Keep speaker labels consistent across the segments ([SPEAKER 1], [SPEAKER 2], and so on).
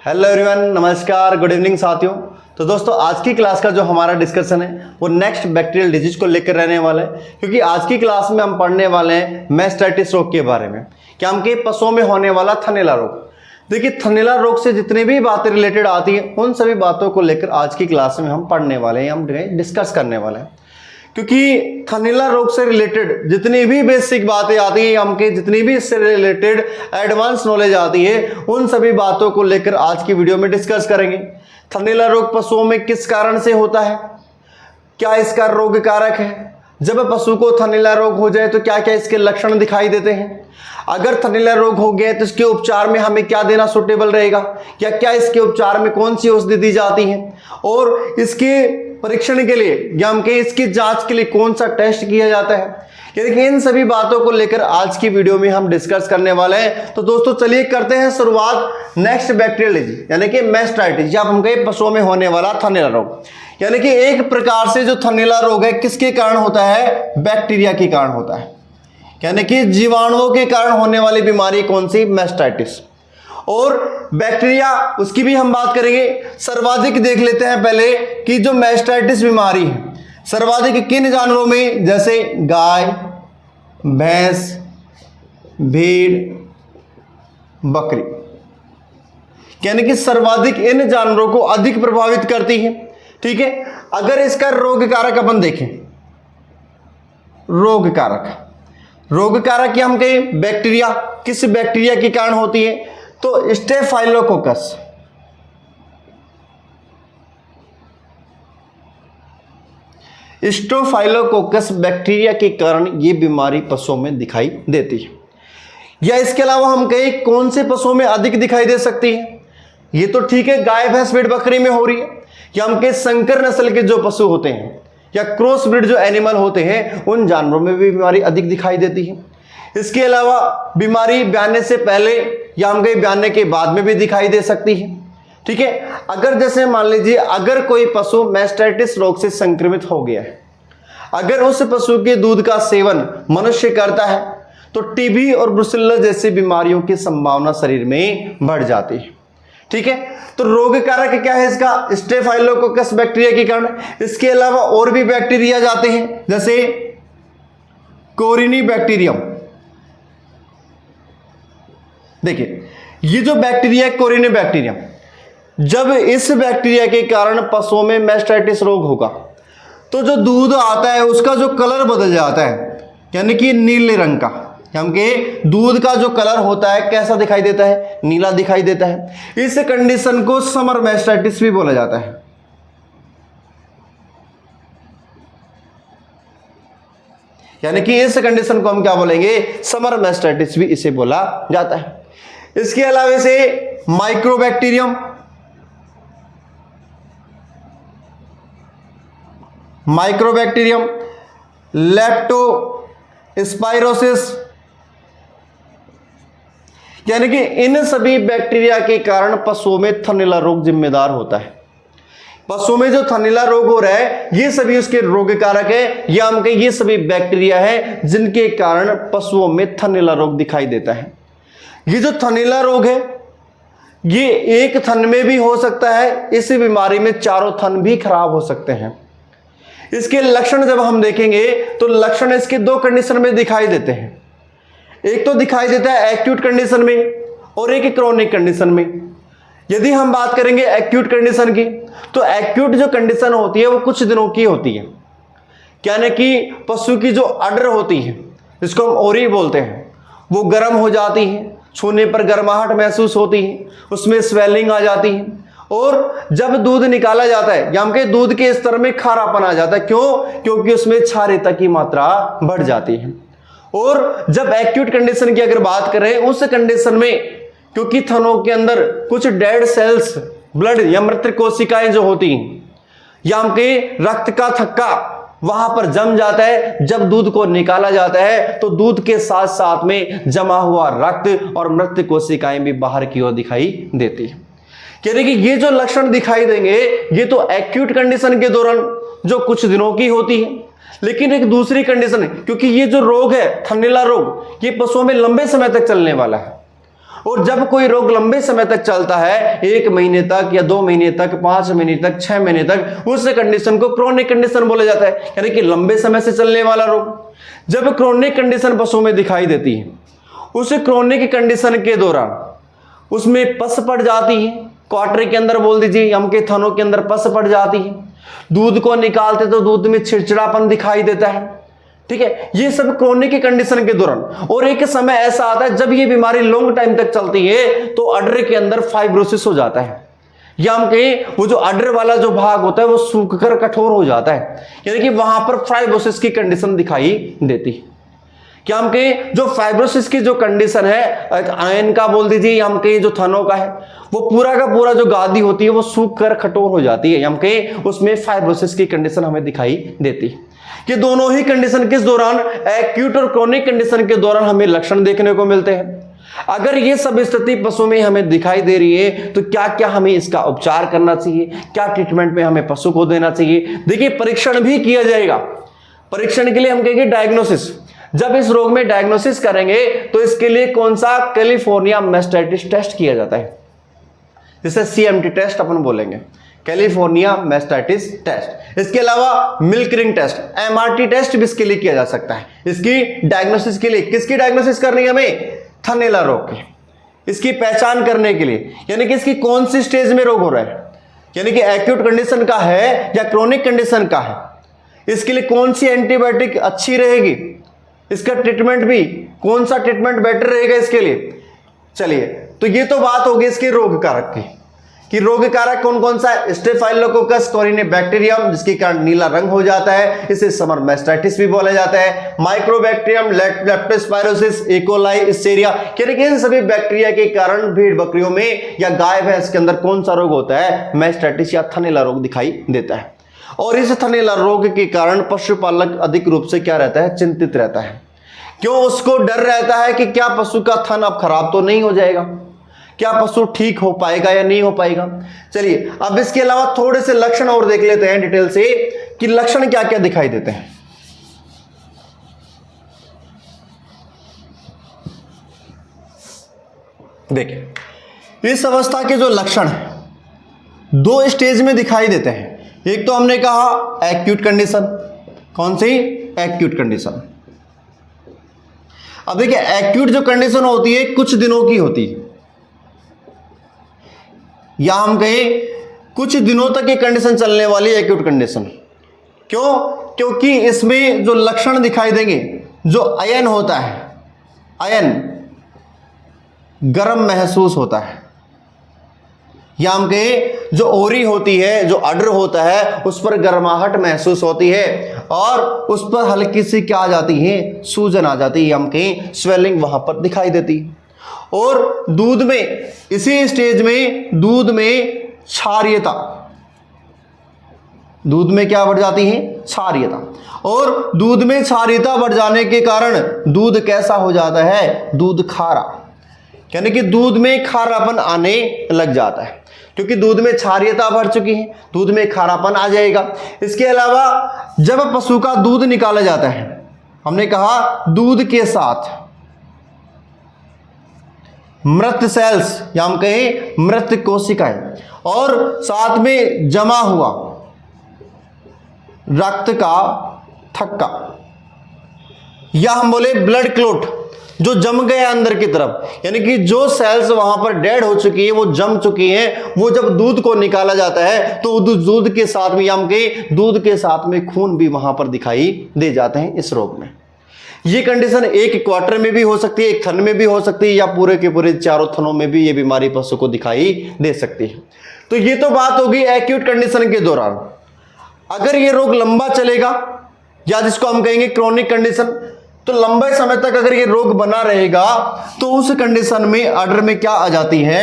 [SPEAKER 1] Hello everyone, नमस्कार, good evening साथियों। तो दोस्तों, आज की क्लास का जो हमारा डिस्कशन है वो नेक्स्ट बैक्टीरियल डिजीज को लेकर रहने वाला है, क्योंकि आज की क्लास में हम पढ़ने वाले हैं मैस्टाइटिस रोग के बारे में, क्या हम के पशुओं में होने वाला थनैला रोग। देखिए, थनैला रोग से जितनी भी बातें रिलेटेड आती हैं उन सभी बातों को लेकर आज की क्लास में हम पढ़ने वाले हैं, हम डिस्कस करने वाले हैं। क्योंकि थनैला रोग से रिलेटेड जितनी भी बेसिक बातें आती हैं, हमके जितनी भी इससे रिलेटेड एडवांस नॉलेज आती है, उन सभी बातों को लेकर आज की वीडियो में डिस्कस करेंगे। थनैला रोग पशुओं में किस कारण से होता है, क्या इसका रोग कारक है, जब पशु को थनैला रोग हो जाए तो क्या क्या इसके लक्षण दिखाई देते हैं, अगर थनैला रोग हो गया तो इसके उपचार में हमें क्या देना सूटेबल रहेगा, या क्या इसके उपचार में कौन सी औषधि दी जाती है, और इसके परीक्षण के लिए या हमके इसकी जांच के लिए कौन सा टेस्ट किया जाता है। देखिए, इन सभी बातों को लेकर आज की वीडियो में हम डिस्कस करने वाले हैं। तो दोस्तों, चलिए करते हैं शुरुआत नेक्स्ट बैक्टीरियल डिजीज यानी कि मैस्टाइटिस, या हम कहें पशुओं में होने वाला थनैला रोग। यानी कि एक प्रकार से जो थनैला रोग है किसके कारण होता है, बैक्टीरिया के कारण होता है, यानी कि जीवाणुओं के कारण होने वाली बीमारी कौन सी, मैस्टाइटिस। और बैक्टीरिया उसकी भी हम बात करेंगे। सर्वाधिक देख लेते हैं पहले कि जो मैस्टाइटिस बीमारी है सर्वाधिक किन जानवरों में, जैसे गाय, भैंस, भेड़, बकरी, यानी कि सर्वाधिक इन जानवरों को अधिक प्रभावित करती है। ठीक है, अगर इसका रोग कारक अपन देखें, रोग कारक हम कहें बैक्टीरिया, किस बैक्टीरिया के कारण होती है, तो स्टेफाइलोकोकस। स्टेफाइलोकोकस बैक्टीरिया के कारण ये बीमारी पशुओं में दिखाई देती है। या इसके अलावा हम कहें कौन से पशुओं में अधिक दिखाई दे सकती है, ये तो ठीक है गाय, भैंस, भेड़, बकरी में हो रही है। या हम कहें संकर नस्ल के जो पशु होते हैं या क्रॉस ब्रीड जो एनिमल होते हैं उन जानवरों में भी बीमारी अधिक दिखाई देती है। इसके अलावा बीमारी ब्याने से पहले या हम कहीं ब्याने के बाद में भी दिखाई दे सकती है। ठीक है, अगर जैसे मान लीजिए अगर कोई पशु मैस्टाइटिस रोग से संक्रमित हो गया है, अगर उस पशु के दूध का सेवन मनुष्य करता है तो टीबी और ब्रुसेल्ला जैसी बीमारियों की संभावना शरीर में बढ़ जाती है। ठीक है, तो रोग कारक क्या है इसका, स्टेफाइलोकोकस बैक्टीरिया के कारण। इसके अलावा और भी बैक्टीरिया जाते हैं, जैसे कोरिनी बैक्टीरियम। देखिए, ये जो बैक्टीरिया है कोरिनी बैक्टीरियम, जब इस बैक्टीरिया के कारण पशुओं में मैस्टाइटिस रोग होगा तो जो दूध आता है उसका जो कलर बदल जाता है, यानी कि नीले रंग का। हम के दूध का जो कलर होता है कैसा दिखाई देता है, नीला दिखाई देता है। इस कंडीशन को समर मैस्टाइटिस भी बोला जाता है। यानी कि इस कंडीशन को हम क्या बोलेंगे, समर मैस्टाइटिस भी इसे बोला जाता है। इसके अलावा से माइक्रोबैक्टीरियम, लेप्टोस्पाइरोसिस, यानी कि इन सभी बैक्टीरिया के कारण पशुओं में थनैला रोग जिम्मेदार होता है। पशुओं में जो थनैला रोग हो रहा है ये सभी उसके रोग कारक है, या हम कहें ये सभी बैक्टीरिया है जिनके कारण पशुओं में थनैला रोग दिखाई देता है। ये जो थनैला रोग है ये एक थन में भी हो सकता है, इस बीमारी में चारों थन भी खराब हो सकते हैं। इसके लक्षण जब हम देखेंगे तो लक्षण इसके दो कंडीशन में दिखाई देते हैं, एक तो दिखाई देता है एक्यूट कंडीशन में और एक क्रोनिक कंडीशन में। यदि हम बात करेंगे एक्यूट कंडीशन की, तो एक्यूट जो कंडीशन होती है वो कुछ दिनों की होती है, यानी कि पशु की जो अडर होती है जिसको हम ओरी बोलते हैं वो गर्म हो जाती है, छूने पर गर्माहट महसूस होती है, उसमें स्वेलिंग आ जाती है, और जब दूध निकाला जाता है या हम कहें दूध के स्तर में खारापन आ जाता है। क्यों, क्योंकि उसमें क्षारीयता की मात्रा बढ़ जाती है। और जब एक्यूट कंडीशन की अगर बात करें उस कंडीशन में क्योंकि थनों के अंदर कुछ डेड सेल्स, ब्लड या मृत कोशिकाएं जो होती हैं या हम कहें रक्त का थक्का वहां पर जम जाता है, जब दूध को निकाला जाता है तो दूध के साथ साथ में जमा हुआ रक्त और मृत कोशिकाएं भी बाहर की ओर दिखाई देती है। यानी कि ये जो लक्षण दिखाई देंगे ये तो एक्यूट कंडीशन के दौरान जो कुछ दिनों की होती है, लेकिन एक दूसरी कंडीशन है, क्योंकि ये जो रोग है थनैला रोग ये पशुओं में लंबे समय तक चलने वाला है, और जब कोई रोग लंबे समय तक चलता है, 1 महीने तक या 2 महीने तक, 5 महीने तक, 6 महीने तक, उस कंडीशन को क्रोनिक कंडीशन बोला जाता है, यानी कि लंबे समय से चलने वाला रोग। जब क्रोनिक कंडीशन पशुओं में दिखाई देती है, उस क्रोनिक कंडीशन के दौरान उसमें पस पड़ जाती है, क्वार्टर के अंदर बोल दीजिए, यम के थनों के अंदर पस पड़ जाती है, दूध को निकालते तो दूध में चिड़चिड़ापन दिखाई देता है। ठीक है, ये सब क्रोनिक कंडीशन के दौरान। और एक समय ऐसा आता है जब ये बीमारी लॉन्ग टाइम तक चलती है तो अडर के अंदर फाइब्रोसिस हो जाता है, या हम कहें वो जो अडर वाला जो भाग होता है वो सूखकर कठोर हो जाता है, यानी कि वहां पर फाइब्रोसिस की कंडीशन दिखाई देती है। क्या हम कहें जो फाइब्रोसिस की जो कंडीशन है, आयन का बोल दीजिए, या हम कहें जो थनों का है, वो पूरा का पूरा जो गादी होती है वो सूख कर कठोर हो जाती है, हम कहें उसमें फाइब्रोसिस की कंडीशन हमें दिखाई देती है। कि दोनों ही कंडीशन किस दौरान, एक्यूट और क्रोनिक कंडीशन के दौरान हमें लक्षण देखने को मिलते हैं। अगर ये सब स्थिति पशु में हमें दिखाई दे रही है तो क्या क्या हमें इसका उपचार करना चाहिए, क्या ट्रीटमेंट में हमें पशु को देना चाहिए। देखिए, परीक्षण भी किया जाएगा। परीक्षण के लिए हम कहेंगे डायग्नोसिस। जब इस रोग में डायग्नोसिस करेंगे तो इसके लिए कौन सा, कैलिफोर्निया मैस्टाइटिस टेस्ट किया जाता है, जिसे CMT टेस्ट अपन बोलेंगे, कैलिफोर्निया मैस्टाइटिस टेस्ट। इसके अलावा milk ring test, MRT test भी इसके लिए किया जा सकता है। इसकी डायग्नोसिस के लिए किसकी डायग्नोसिस करनी है हमें, थनैला रोग की, इसकी पहचान करने के लिए, यानी कि इसकी कौन सी स्टेज में रोग हो रहा है, यानी कि एक्यूट कंडीशन का है या क्रोनिक कंडीशन का है, इसके लिए कौन सी एंटीबायोटिक अच्छी रहेगी, इसका ट्रीटमेंट भी कौन सा ट्रीटमेंट बेटर रहेगा इसके लिए। चलिए, तो ये तो बात होगी इसके रोग कारक की, कि रोग कारक कौन कौन सा है। स्टेफाइलोकोकस कोरिनेबैक्टीरियम, जिसके कारण नीला रंग हो जाता है, इसे समर मैस्टाइटिस भी बोला जाता है। माइक्रोबैक्टीरियम, लेप्टोस्पायरोसिस, इकोलाई, इस्टेरिया, यानी कि इन सभी बैक्टीरिया के कारण भेड़ बकरियों में या गाय भैंस के अंदर कौन सा रोग होता है, मैस्टाइटिस या थनैला रोग दिखाई देता है। और इस थनैला रोग के कारण पशुपालक अधिक रूप से क्या रहता है, चिंतित रहता है। क्यों, उसको डर रहता है कि क्या पशु का थन अब खराब तो नहीं हो जाएगा, क्या पशु ठीक हो पाएगा या नहीं हो पाएगा। चलिए, अब इसके अलावा थोड़े से लक्षण और देख लेते हैं डिटेल से कि लक्षण क्या क्या दिखाई देते हैं। देखिए, इस अवस्था के जो लक्षण हैं 2 स्टेज में दिखाई देते हैं। एक तो हमने कहा एक्यूट कंडीशन, कौन सी, एक्यूट कंडीशन। अब देखिए, एक्यूट जो कंडीशन होती है कुछ दिनों की होती है, या हम कहें कुछ दिनों तक ये कंडीशन चलने वाली है एक्यूट कंडीशन। क्यों, क्योंकि इसमें जो लक्षण दिखाई देंगे, जो आयन होता है, आयन गर्म महसूस होता है, या हम कहें जो ओरी होती है, जो अडर होता है, उस पर गर्माहट महसूस होती है और उस पर हल्की सी क्या आ जाती है, सूजन आ जाती है, हम कहें स्वेलिंग वहां पर दिखाई देती है। और दूध में, इसी स्टेज में दूध में क्षारीयता, दूध में क्या बढ़ जाती है, क्षारीयता। और दूध में क्षारीयता बढ़ जाने के कारण दूध कैसा हो जाता है, दूध खारा, यानी कि दूध में खारापन आने लग जाता है, क्योंकि दूध में क्षारीयता बढ़ चुकी है, दूध में खारापन आ जाएगा। इसके अलावा जब पशु का दूध निकाला जाता है, हमने कहा दूध के साथ मृत सेल्स, या हम कहें मृत कोशिकाएं, और साथ में जमा हुआ रक्त का थक्का, या हम बोले ब्लड क्लॉट, जो जम गया अंदर की तरफ, यानी कि जो सेल्स वहां पर डेड हो चुकी है, वो जम चुकी हैं, वो जब दूध को निकाला जाता है तो दूध के साथ में, हम के दूध के साथ में खून भी वहां पर दिखाई दे जाते हैं इस रोग में। ये कंडीशन एक क्वार्टर में भी हो सकती है, एक थन में भी हो सकती है, या पूरे के पूरे चारों थनों में भी ये बीमारी पशु को दिखाई दे सकती है। तो ये तो बात होगी एक्यूट कंडीशन के दौरान। अगर ये रोग लंबा चलेगा, या जिसको हम कहेंगे क्रोनिक कंडीशन, तो लंबे समय तक अगर ये रोग बना रहेगा तो उस कंडीशन में अडर में क्या आ जाती है,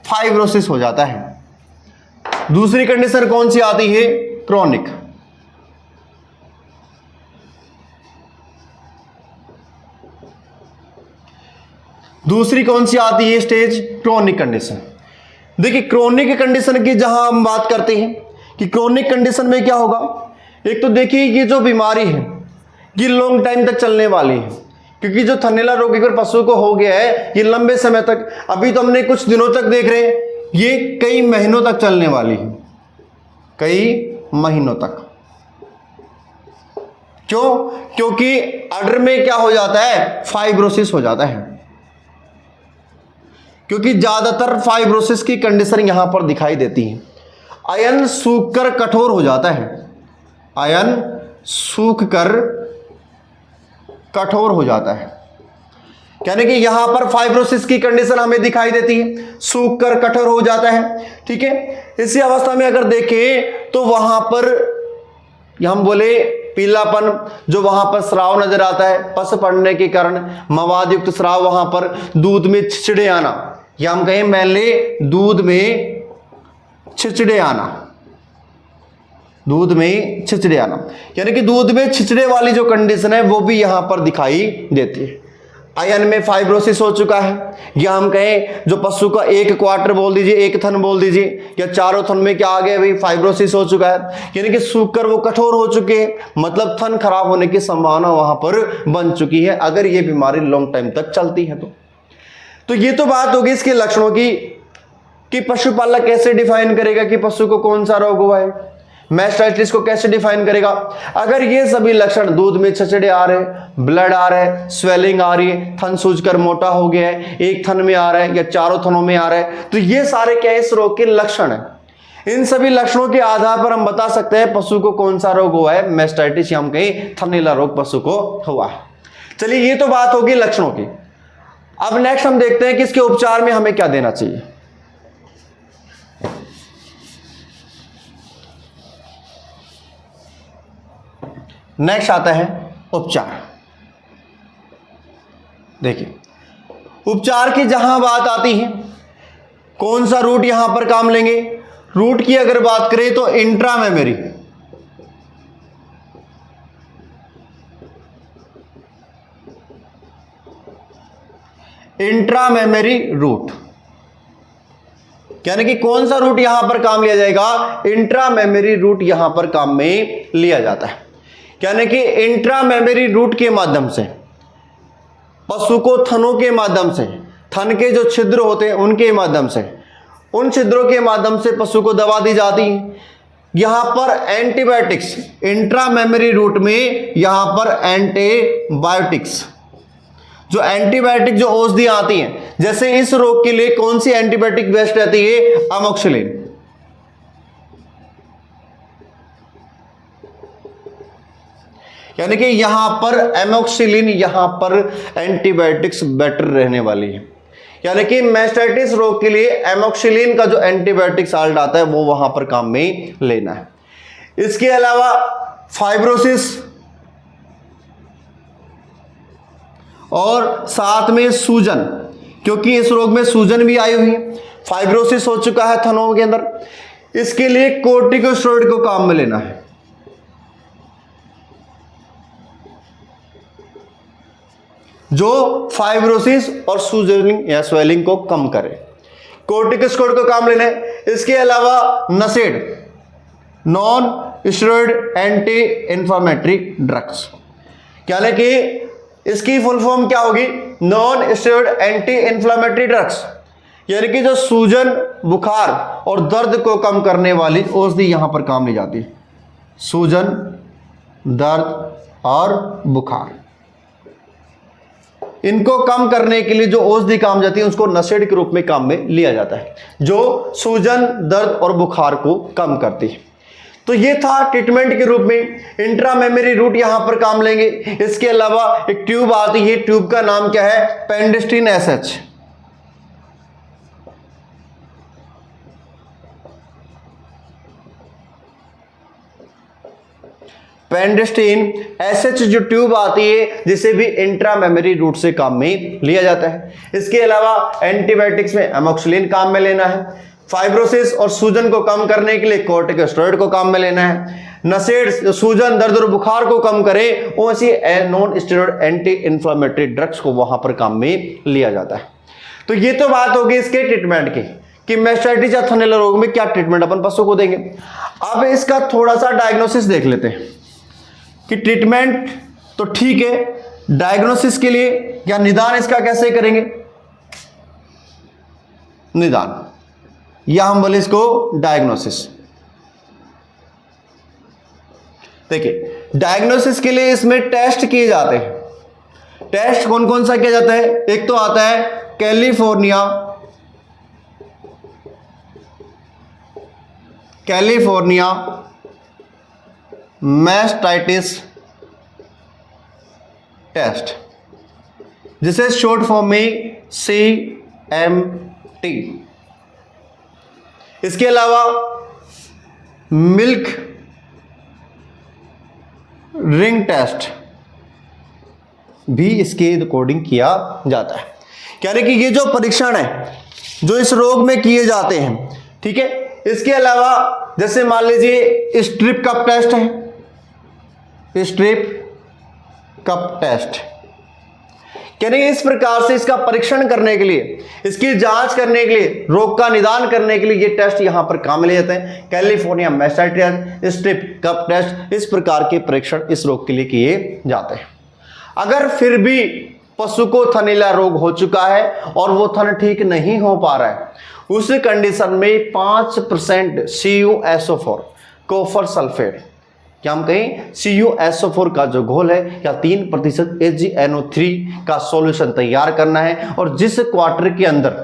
[SPEAKER 1] फाइब्रोसिस हो जाता है। दूसरी कंडीशन कौन सी आती है, क्रोनिक। दूसरी कौन सी आती है स्टेज, क्रोनिक कंडीशन। देखिए, क्रोनिक कंडीशन की जहां हम बात करते हैं कि क्रोनिक कंडीशन में क्या होगा, एक तो देखिए ये जो बीमारी है ये लॉन्ग टाइम तक चलने वाली है, क्योंकि जो थनैला रोग एक बार पशु को हो गया है ये लंबे समय तक, अभी तो हमने कुछ दिनों तक देख रहे हैं, ये कई महीनों तक चलने वाली है, कई महीनों तक। क्यों? क्योंकि अडर में क्या हो जाता है, फाइब्रोसिस हो जाता है, क्योंकि ज्यादातर फाइब्रोसिस की कंडीशन यहां पर दिखाई देती है। आयन सूखकर कठोर हो जाता है, आयन सूखकर कठोर हो जाता है, यानी कि यहां पर फाइब्रोसिस की कंडीशन हमें दिखाई देती है, सूखकर कठोर हो जाता है। ठीक है, इसी अवस्था में अगर देखें तो वहां पर हम बोले पीलापन, जो वहां पर स्राव नजर आता है पस पड़ने के कारण, मवाद युक्त स्राव, वहां पर दूध में छिचड़े आना, या हम कहें मैले दूध में छिचड़े आना, दूध में छिचड़े आना, यानी कि दूध में छिचड़े वाली जो कंडीशन है वो भी यहां पर दिखाई देती है। आयन में फाइब्रोसिस हो चुका है, या हम कहें जो पशु का एक क्वार्टर बोल दीजिए, एक थन बोल दीजिए, या चारों थन में क्या आ गया भाई, फाइब्रोसिस हो चुका है, यानी कि सूखकर वो कठोर हो चुके हैं, मतलब थन खराब होने की संभावना वहां पर बन चुकी है अगर ये बीमारी लॉन्ग टाइम तक चलती है तो ये तो बात होगी इसके लक्षणों की कि पशुपालक कैसे डिफाइन करेगा कि पशु को कौन सा रोग हुआ है, मैस्टाइटिस को कैसे डिफाइन करेगा। अगर ये सभी लक्षण, दूध में छचड़े आ रहे, ब्लड आ रहा है, स्वेलिंग आ रही है, थन सूजकर मोटा हो गया है, एक थन में आ रहा है या चारों थनों में आ रहा है, तो ये सारे क्या इस रोग के लक्षण है। इन सभी लक्षणों के आधार पर हम बता सकते हैं पशु को कौन सा रोग हुआ है, मैस्टाइटिस या हम कहें थनैला रोग पशु को हुआ है। चलिए ये तो बात होगी लक्षणों की। अब नेक्स्ट हम देखते हैं कि इसके उपचार में हमें क्या देना चाहिए। नेक्स्ट आता है उपचार। देखिए उपचार की जहां बात आती है, कौन सा रूट यहां पर काम लेंगे। रूट की अगर बात करें तो इंट्रामेमरी, इंट्रामेमरी रूट, यानी कि कौन सा रूट यहां पर काम लिया जाएगा, इंट्रामेमरी रूट यहां पर काम में लिया जाता है। यानी कि इंट्रामेमरी रूट के माध्यम से पशु को थनों के माध्यम से, थन के जो छिद्र होते हैं उनके माध्यम से, उन छिद्रों के माध्यम से पशु को दवा दी जाती है। यहां पर एंटीबायोटिक्स, इंट्रामेमरी रूट में यहां पर एंटीबायोटिक्स, जो एंटीबायोटिक जो औषधियां आती हैं, जैसे इस रोग के लिए कौन सी एंटीबायोटिक बेस्ट रहती है, अमोक्सिलिन। यानी कि यहां पर एमोक्सिलिन, यहां पर एंटीबायोटिक्स बेटर रहने वाली है। यानी कि मैस्टाइटिस रोग के लिए एमोक्सिलिन का जो एंटीबायोटिक साल्ट आता है वो वहां पर काम में लेना है। इसके अलावा फाइब्रोसिस और साथ में सूजन, क्योंकि इस रोग में सूजन भी आई हुई है, फाइब्रोसिस हो चुका है थनों के अंदर, इसके लिए कोर्टिकोस्टेरॉइड को काम में लेना है, जो फाइब्रोसिस और सूजनिंग या स्वेलिंग को कम करे। कोर्टिकोस्टेरॉइड को काम लेना है। इसके अलावा NSAIDs, non steroid anti inflammatory drugs, यानी कि इसकी फुल फॉर्म क्या होगी, non steroid anti inflammatory drugs, यानी कि जो सूजन, बुखार और दर्द को कम करने वाली औषधि यहां पर काम ली जाती है। सूजन, दर्द और बुखार, इनको कम करने के लिए जो औषधि काम जाती है उसको नशेड के रूप में काम में लिया जाता है, जो सूजन, दर्द और बुखार को कम करती है। तो ये था ट्रीटमेंट के रूप में इंट्रामेमरी रूट यहां पर काम लेंगे। इसके अलावा एक ट्यूब आती है, ट्यूब का नाम क्या है, पेंडेस्टिन एसएच। पेंडेस्टिन एसएच जो ट्यूब आती है जिसे भी इंट्रामेमरी रूट से काम में लिया जाता है। इसके अलावा एंटीबायोटिक्स में एमोक्सिलिन काम में लेना है। फाइब्रोसिस और सूजन को कम करने के लिए कोर्टिकोस्टेरॉइड को काम में लेना है। नसेड सूजन, दर्द और बुखार को कम करे, वैसी non steroid anti inflammatory drugs को वहां पर काम में लिया जाता है। तो ये तो बात होगी इसके ट्रीटमेंट की कि मैस्टाइटिस या थनैला रोग में क्या ट्रीटमेंट अपन पशु को देंगे। अब इसका थोड़ा सा डायग्नोसिस देख लेते हैं कि ट्रीटमेंट तो ठीक है, डायग्नोसिस के लिए या निदान इसका कैसे करेंगे, निदान, या हम बोले इसको डायग्नोसिस। देखिए डायग्नोसिस के लिए इसमें टेस्ट किए जाते हैं। टेस्ट कौन कौन सा किया जाता है, एक तो आता है कैलिफोर्निया मैस्टाइटिस टेस्ट, जिसे शॉर्ट फॉर्म में CMT। इसके अलावा मिल्क रिंग टेस्ट भी इसके अकॉर्डिंग किया जाता है। यानी कि ये जो परीक्षण है जो इस रोग में किए जाते हैं, ठीक है। इसके अलावा जैसे मान लीजिए स्ट्रिप कप टेस्ट है, स्ट्रिप कप टेस्ट, यानी इस प्रकार से इसका परीक्षण करने के लिए, इसकी जांच करने के लिए, रोग का निदान करने के लिए ये टेस्ट यहां पर काम में ले जाते हैं। California mastitis, strip cup test, इस प्रकार के परीक्षण इस रोग के लिए किए जाते हैं। अगर फिर भी पशु को थनैला रोग हो चुका है और वो थन ठीक नहीं हो पा रहा है, उस कंडीशन में 5% CuSO4 कॉपर सल्फेट, क्या हम कहें CuSO4 का जो घोल है, या 3% AgNO3 का सॉल्यूशन तैयार करना है। और जिस क्वार्टर के अंदर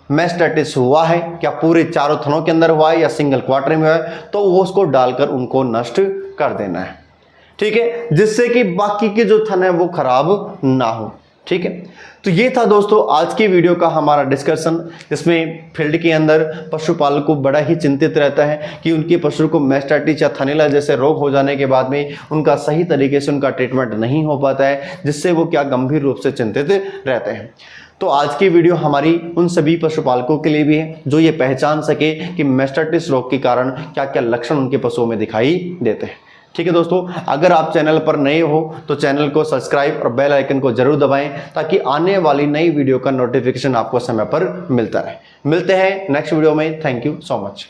[SPEAKER 1] मैस्टाइटिस हुआ है, क्या पूरे चारों थनों के अंदर हुआ है या सिंगल क्वार्टर में हुआ है, तो वो उसको डालकर उनको नष्ट कर देना है, ठीक है, जिससे कि बाकी के जो थन है वो खराब ना हो, ठीक है। तो ये था दोस्तों आज की वीडियो का हमारा डिस्कशन। इसमें फील्ड के अंदर पशुपालक को बड़ा ही चिंतित रहता है कि उनके पशु को मैस्टाइटिस या थनैला जैसे रोग हो जाने के बाद में उनका सही तरीके से उनका ट्रीटमेंट नहीं हो पाता है, जिससे वो क्या गंभीर रूप से चिंतित रहते हैं। तो आज की वीडियो हमारी उन सभी पशुपालकों के लिए भी है जो ये पहचान सके कि मैस्टाइटिस रोग के कारण क्या क्या लक्षण उनके पशुओं में दिखाई देते हैं, ठीक है दोस्तों। अगर आप चैनल पर नए हो तो चैनल को सब्सक्राइब और बेल आइकन को जरूर दबाएं ताकि आने वाली नई वीडियो का नोटिफिकेशन आपको समय पर मिलता रहे। मिलते हैं नेक्स्ट वीडियो में। Thank you so much.